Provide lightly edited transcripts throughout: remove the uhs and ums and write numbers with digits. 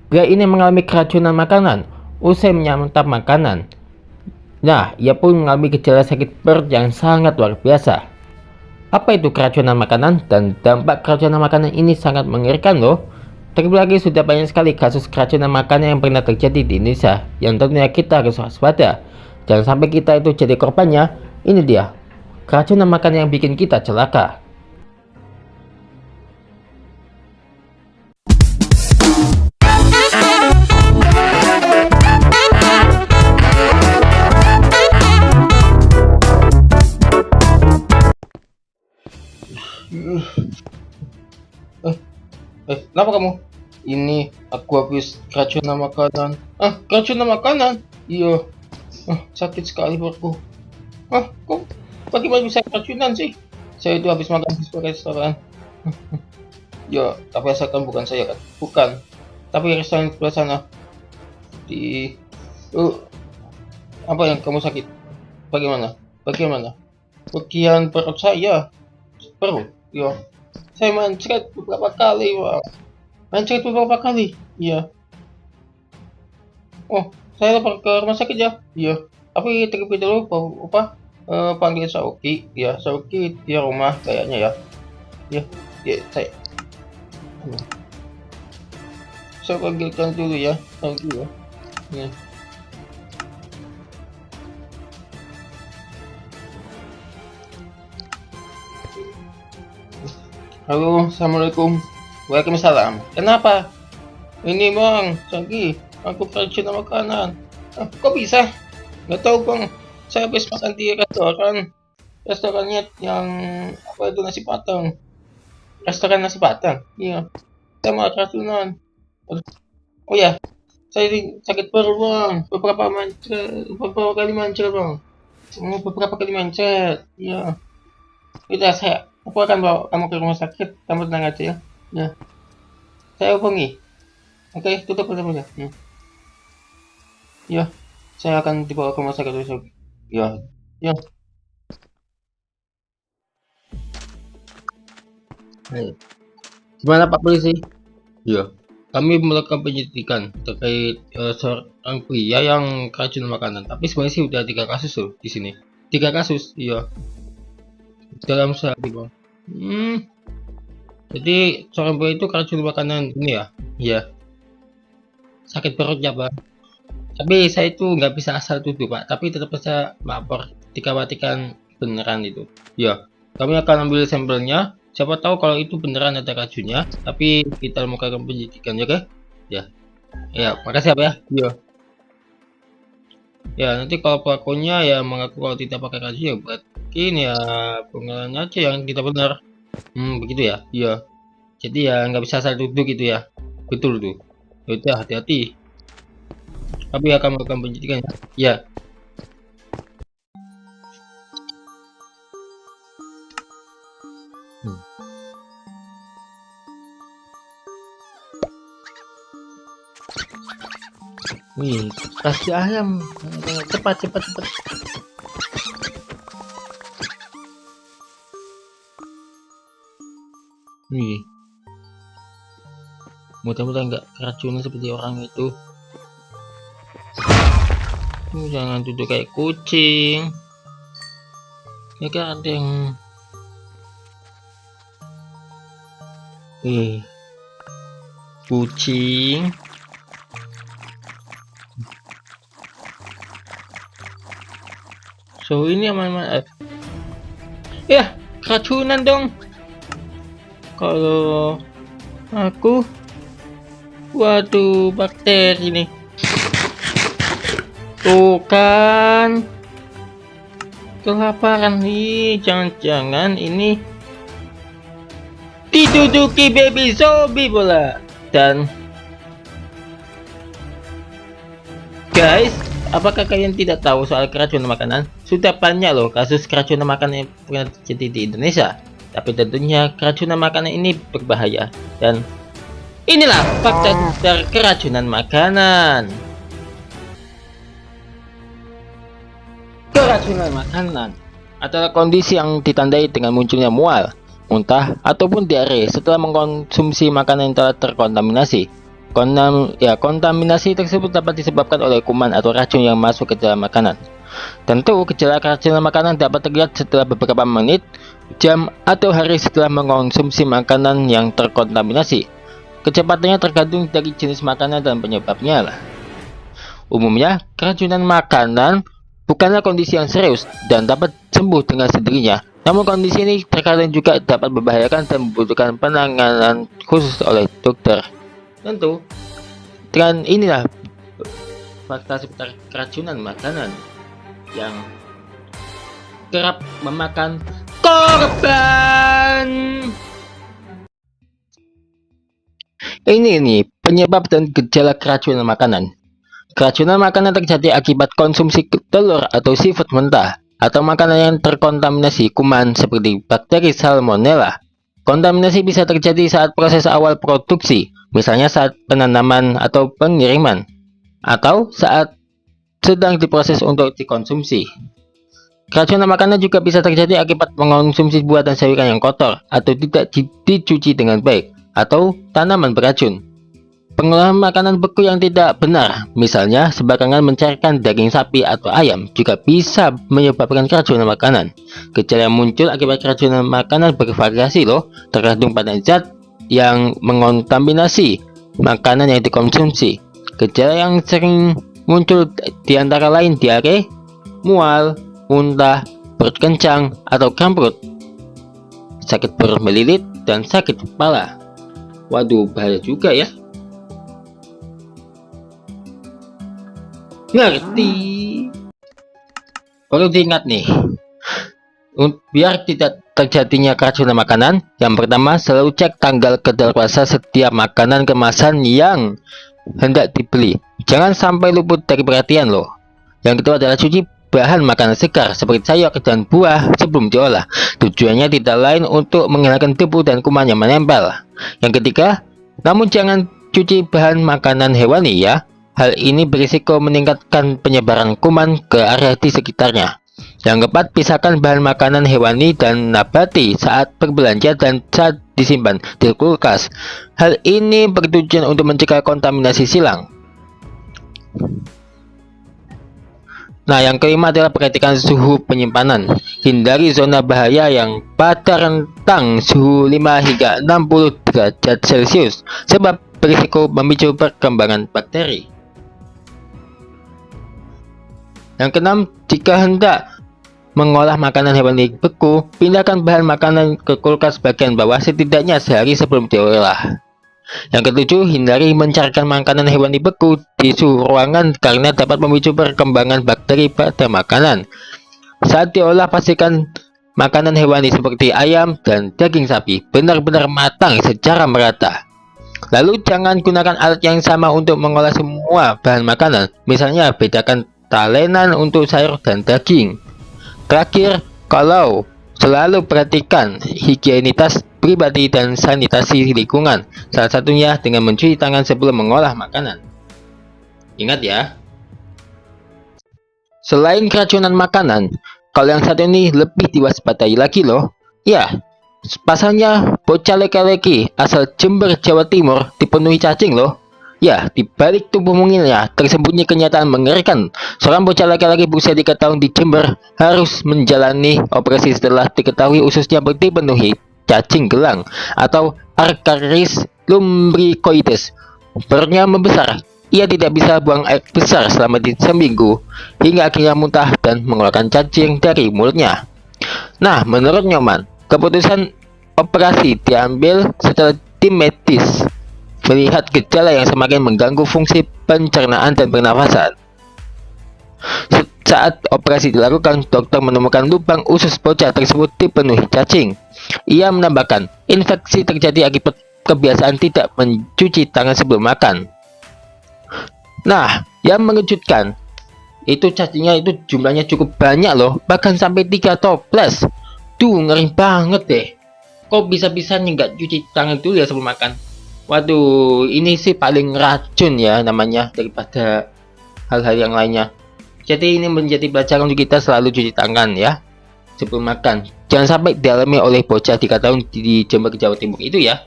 Pria ini mengalami keracunan makanan usai menyantap makanan. Nah, ia pun mengalami gejala sakit perut yang sangat luar biasa. Apa itu keracunan makanan? Dan dampak keracunan makanan ini sangat mengerikan loh. Terlebih lagi sudah banyak sekali kasus keracunan makanan yang pernah terjadi di Indonesia, yang tentunya kita harus waspada. Jangan sampai kita itu jadi korbannya. Ini dia, keracunan makanan yang bikin kita celaka. Kenapa kamu? Ini aku habis keracunan makanan. Keracunan makanan? Iya. Sakit sekali perutku. Kok bagaimana bisa keracunan sih? Saya itu habis makan di sebuah restoran. Ya, tapi asalkan bukan saya kan? Bukan. Tapi restoran sebelah sana. Di apa yang kamu sakit? Bagaimana? Bagian perut saya. Perut? Ya. Saya mencret beberapa kali, Pak. Iya. Oh, saya lapor ke rumah sakit ya. Iya. Tapi terlebih dulu panggil Sauki. Ya, Sauki di rumah kayaknya ya. Ya, saya panggilkan dulu ya, Sauki ya. Ya. Halo, assalamualaikum. Waalaikumsalam. Kenapa? Ini bang, Sauki, aku keracunan makanan. Kok bisa? Nggak tahu bang. Saya habis makan di restorannya yang apa itu nasi padang. Restoran nasi padang. Iya. Saya malah keracunan. Oh ya, saya sakit perut bang. Beberapa kali mancet bang. Beberapa kali mancet. Iya. Aku akan bawa kamu ke rumah sakit. Kamu tenang aja ya. Ya. Saya hubungi. Oke, tutup ya. Ya, saya akan dibawa ke rumah sakit besok. Ya. Gimana Pak Polisi? Ya, kami melakukan penyelidikan terkait seorang pria yang keracunan makanan. Tapi sebenarnya sih udah 3 kasus loh di sini. 3 kasus, iya. Dalam sehari bang. Jadi seorang pria itu keracunan makanan ini ya. Iya. Sakit perutnya bang. Tapi saya itu nggak bisa asal tuduh pak. Tapi tetap bisa lapor. Dikhawatirkan beneran itu. Ya. Kami akan ambil sampelnya. Siapa tahu kalau itu beneran ada racunnya. Tapi kita melakukan penyelidikan ya oke? Ya. Ya. Makasih ya. Iya. Ya nanti kalau pelakunya ya mengaku kalau tidak pakai racun ya mungkin ya pengalaman aja yang tidak benar. Begitu ya. Iya. Jadi ya nggak bisa asal tuduh gitu ya. Betul tuh. Udah hati-hati. Kami akan melakukan penyelidikan ya. Wih, kasih ayam. Cepat. Nih. Mudah-mudahan nggak keracunan seperti orang itu. Jangan duduk kayak kucing. Ya kan ada yang kucing. So ini aman-aman. Ya, keracunan dong. Kalau aku, waduh, bakteri nih. Tuh kan, kelaparan nih. Jangan-jangan ini diduduki baby zombie pula. Dan guys, apakah kalian tidak tahu soal keracunan makanan? Sudah banyak loh kasus keracunan makanan yang pernah terjadi di Indonesia. Tapi tentunya keracunan makanan ini berbahaya. Dan inilah fakta dasar keracunan makanan. Keracunan makanan adalah kondisi yang ditandai dengan munculnya mual, muntah, ataupun diare setelah mengkonsumsi makanan yang telah terkontaminasi. Kontaminasi tersebut dapat disebabkan oleh kuman atau racun yang masuk ke dalam makanan. Tentu, gejala keracunan makanan dapat terlihat setelah beberapa menit, jam, atau hari setelah mengonsumsi makanan yang terkontaminasi. Kecepatannya tergantung dari jenis makanan dan penyebabnya lah. Umumnya, keracunan makanan bukanlah kondisi yang serius dan dapat sembuh dengan sendirinya. Namun kondisi ini terkadang juga dapat membahayakan dan membutuhkan penanganan khusus oleh dokter. Tentu, dengan inilah fakta seputar keracunan makanan yang kerap memakan korban. Ini nih penyebab dan gejala keracunan makanan. Keracunan makanan terjadi akibat konsumsi telur atau seafood mentah atau makanan yang terkontaminasi kuman seperti bakteri Salmonella. Kontaminasi bisa terjadi saat proses awal produksi, misalnya saat penanaman atau pengiriman, atau saat sedang diproses untuk dikonsumsi. Keracunan makanan juga bisa terjadi akibat mengonsumsi buah dan sayuran yang kotor atau tidak dicuci dengan baik, atau tanaman beracun. Pengolahan makanan beku yang tidak benar, misalnya sembarangan mencairkan daging sapi atau ayam, juga bisa menyebabkan keracunan makanan. Gejala yang muncul akibat keracunan makanan bervariasi loh, tergantung pada zat yang mengontaminasi makanan yang dikonsumsi. Gejala yang sering muncul diantara lain diare, mual, muntah, perut kencang atau kram perut, sakit perut melilit, dan sakit kepala. Waduh, bahaya juga ya. Ngerti? Perlu diingat nih, biar tidak terjadinya keracunan makanan, yang pertama selalu cek tanggal kedaluarsa setiap makanan kemasan yang hendak dibeli. Jangan sampai luput dari perhatian loh. Yang kedua adalah cuci bahan makanan segar seperti sayur dan buah sebelum diolah. Tujuannya tidak lain untuk menghilangkan debu dan kuman yang menempel. Yang ketiga, namun jangan cuci bahan makanan hewani ya. Hal ini berisiko meningkatkan penyebaran kuman ke area di sekitarnya. Yang keempat, pisahkan bahan makanan hewani dan nabati saat berbelanja dan saat disimpan di kulkas. Hal ini bertujuan untuk mencegah kontaminasi silang. Nah, yang kelima adalah perhatikan suhu penyimpanan. Hindari zona bahaya yang pada rentang suhu 5 hingga 60 derajat Celcius, sebab berisiko memicu perkembangan bakteri. Yang keenam, jika hendak mengolah makanan hewani beku, pindahkan bahan makanan ke kulkas bagian bawah setidaknya sehari sebelum diolah. Yang ketujuh, hindari mencairkan makanan hewani beku di suhu ruangan karena dapat memicu perkembangan bakteri pada makanan. Saat diolah, pastikan makanan hewani seperti ayam dan daging sapi benar-benar matang secara merata. Lalu jangan gunakan alat yang sama untuk mengolah semua bahan makanan. Misalnya, bedakan talenan untuk sayur dan daging. Terakhir, selalu perhatikan higienitas pribadi dan sanitasi lingkungan, salah satunya dengan mencuci tangan sebelum mengolah makanan. Ingat ya. Selain keracunan makanan, kalau yang satu ini lebih diwaspadai lagi loh. Ya, pasalnya bocah laki-laki asal Jember, Jawa Timur dipenuhi cacing loh. Ya, di balik tubuh mungilnya tersembunyi kenyataan mengerikan. Seorang bocah laki-laki berusia 3 tahun di Jember harus menjalani operasi setelah diketahui ususnya dipenuhi cacing gelang atau Archaris lumbricoides. Perutnya membesar. Ia tidak bisa buang air besar selama seminggu, hingga akhirnya muntah dan mengeluarkan cacing dari mulutnya. Nah, menurut Nyoman, keputusan operasi diambil setelah tim medis melihat gejala yang semakin mengganggu fungsi pencernaan dan pernafasan. Saat operasi dilakukan, dokter menemukan lubang usus bocah tersebut dipenuhi cacing. Ia menambahkan, infeksi terjadi akibat kebiasaan tidak mencuci tangan sebelum makan. Nah, yang mengejutkan, itu cacingnya itu jumlahnya cukup banyak loh, bahkan sampai 3 toples. Tuh, ngeri banget deh. Kok bisa-bisanya nggak cuci tangan dulu ya sebelum makan? Waduh, ini sih paling racun ya namanya daripada hal-hal yang lainnya. Jadi ini menjadi pelajaran untuk kita selalu cuci tangan ya sebelum makan. Jangan sampai dialami oleh bocah 3 tahun di Jember, Jawa Timur itu ya.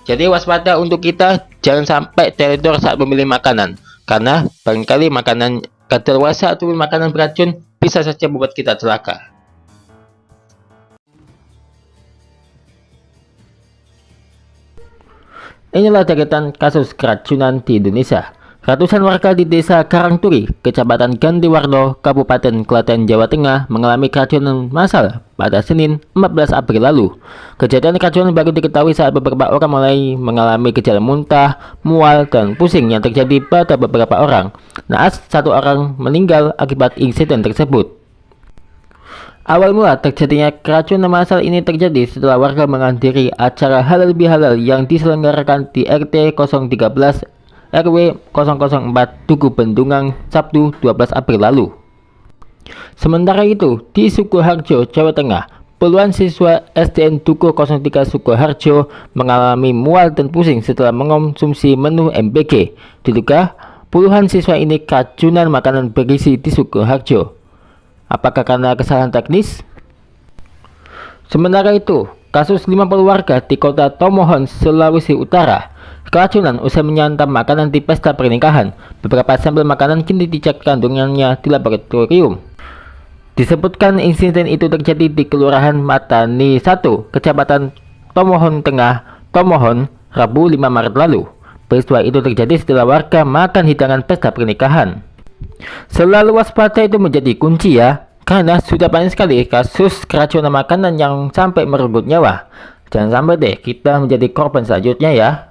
Jadi waspada untuk kita jangan sampai teledor saat memilih makanan, karena barangkali makanan kadaluarsa atau makanan beracun bisa saja membuat kita celaka. Inilah deretan kasus keracunan di Indonesia. Ratusan warga di Desa Karangturi, Kecamatan Gantiwarno, Kabupaten Klaten, Jawa Tengah mengalami keracunan massal pada Senin 14 April lalu. Kejadian keracunan baru diketahui saat beberapa orang mulai mengalami gejala muntah, mual, dan pusing yang terjadi pada beberapa orang. Naas, satu orang meninggal akibat insiden tersebut. Awal mula terjadinya keracunan massal ini terjadi setelah warga menghadiri acara halal bihalal yang diselenggarakan di RT 013 RW 004 Tugu Bendungan Sabtu 12 April lalu. Sementara itu, di Sukoharjo, Jawa Tengah, puluhan siswa SDN Tugu 03 Sukoharjo mengalami mual dan pusing setelah mengonsumsi menu MBG. Diduga, puluhan siswa ini keracunan makanan bergizi di Sukoharjo. Apakah karena kesalahan teknis? Sementara itu, kasus 50 warga di kota Tomohon, Sulawesi Utara keracunan usai menyantap makanan di pesta pernikahan. Beberapa sampel makanan kini dicek kandungannya di laboratorium. Disebutkan insiden itu terjadi di Kelurahan Matani 1, Kecamatan Tomohon Tengah, Tomohon, Rabu 5 Maret lalu. Peristiwa itu terjadi setelah warga makan hidangan pesta pernikahan. Selalu waspada itu menjadi kunci ya, karena sudah banyak sekali kasus keracunan makanan yang sampai merenggut nyawa. Jangan sampai deh kita menjadi korban selanjutnya ya.